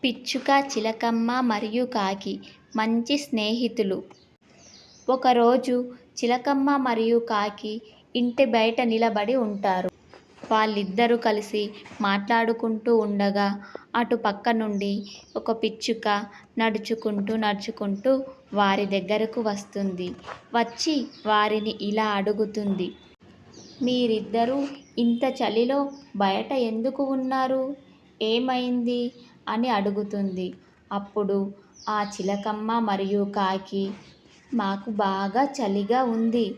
పిచ్చుక, చిలకమ్మ మరియు కాకి మంచి స్నేహితులు. ఒకరోజు చిలకమ్మ మరియు కాకి ఇంటి బయట నిలబడి ఉంటారు. వాళ్ళిద్దరూ కలిసి మాట్లాడుకుంటూ ఉండగా అటు పక్క నుండి ఒక పిచ్చుక నడుచుకుంటూ వారి దగ్గరకు వస్తుంది. వచ్చి వారిని ఇలా అడుగుతుంది. మీరిద్దరూ ఇంత చలిలో బయట ఎందుకు ఉన్నారు? ఏమైంది? అని అడుగుతుంది. అప్పుడు ఆ చిలకమ్మ మరియు కాకి, మాకు బాగా చలిగా ఉంది.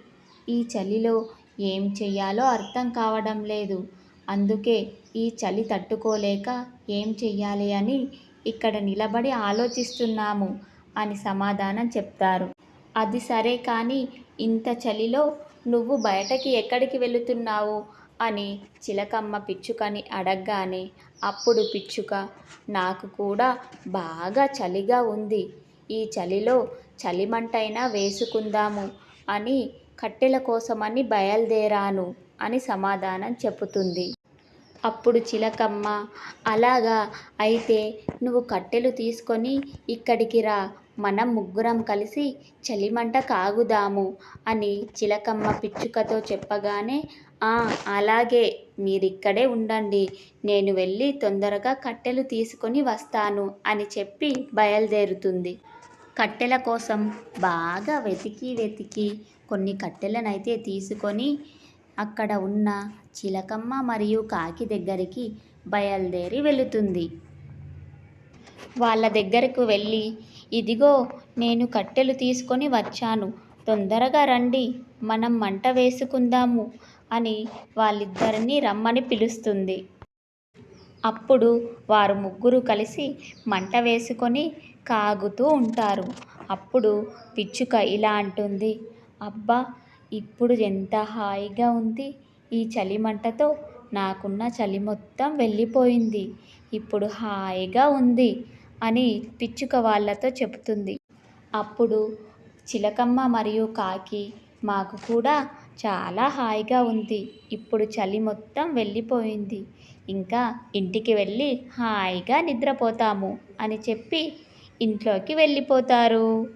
ఈ చలిలో ఏం చెయ్యాలో అర్థం కావడం లేదు. అందుకే ఈ చలి తట్టుకోలేక ఏం చెయ్యాలి అని ఇక్కడ నిలబడి ఆలోచిస్తున్నాము అని సమాధానం చెప్తారు. అది సరే కానీ ఇంత చలిలో నువ్వు బయటకి ఎక్కడికి వెళుతున్నావు? అని చిలకమ్మ పిచ్చుకని అడగగానే అప్పుడు పిచ్చుక, నాకు కూడా బాగా చలిగా ఉంది. ఈ చలిలో చలిమంటైనా వేసుకుందాము అని కట్టెల కోసమని బయలుదేరాను అని సమాధానం చెబుతుంది. అప్పుడు చిలకమ్మ, అలాగా, అయితే నువ్వు కట్టెలు తీసుకొని ఇక్కడికి రా, మనం ముగ్గురం కలిసి చలిమంట కాగుదాము అని చిలకమ్మ పిచ్చుకతో చెప్పగానే, అలాగే, మీరిక్కడే ఉండండి, నేను వెళ్ళి తొందరగా కట్టెలు తీసుకొని వస్తాను అని చెప్పి బయలుదేరుతుంది. కట్టెల కోసం బాగా వెతికి కొన్ని కట్టెలనైతే తీసుకొని అక్కడ ఉన్న చిలకమ్మ మరియు కాకి దగ్గరికి బయలుదేరి వెళుతుంది. వాళ్ళ దగ్గరకు వెళ్ళి, ఇదిగో నేను కట్టెలు తీసుకొని వచ్చాను, తొందరగా రండి, మనం మంట వేసుకుందాము అని వాళ్ళిద్దరినీ రమ్మని పిలుస్తుంది. అప్పుడు వారు ముగ్గురు కలిసి మంట వేసుకొని కాగుతూ ఉంటారు. అప్పుడు పిచ్చుక ఇలా అంటుంది, అబ్బా, ఇప్పుడు ఎంత హాయిగా ఉంది. ఈ చలిమంటతో నాకున్న చలి మొత్తం వెళ్ళిపోయింది. ఇప్పుడు హాయిగా ఉంది అని పిచ్చుక వాళ్ళతో చెబుతుంది. అప్పుడు చిలకమ్మ మరియు కాకి, మాకు కూడా చాలా హాయిగా ఉంది. ఇప్పుడు చలి మొత్తం వెళ్ళిపోయింది. ఇంకా ఇంటికి వెళ్ళి హాయిగా నిద్రపోతాము అని చెప్పి ఇంట్లోకి వెళ్ళిపోతారు.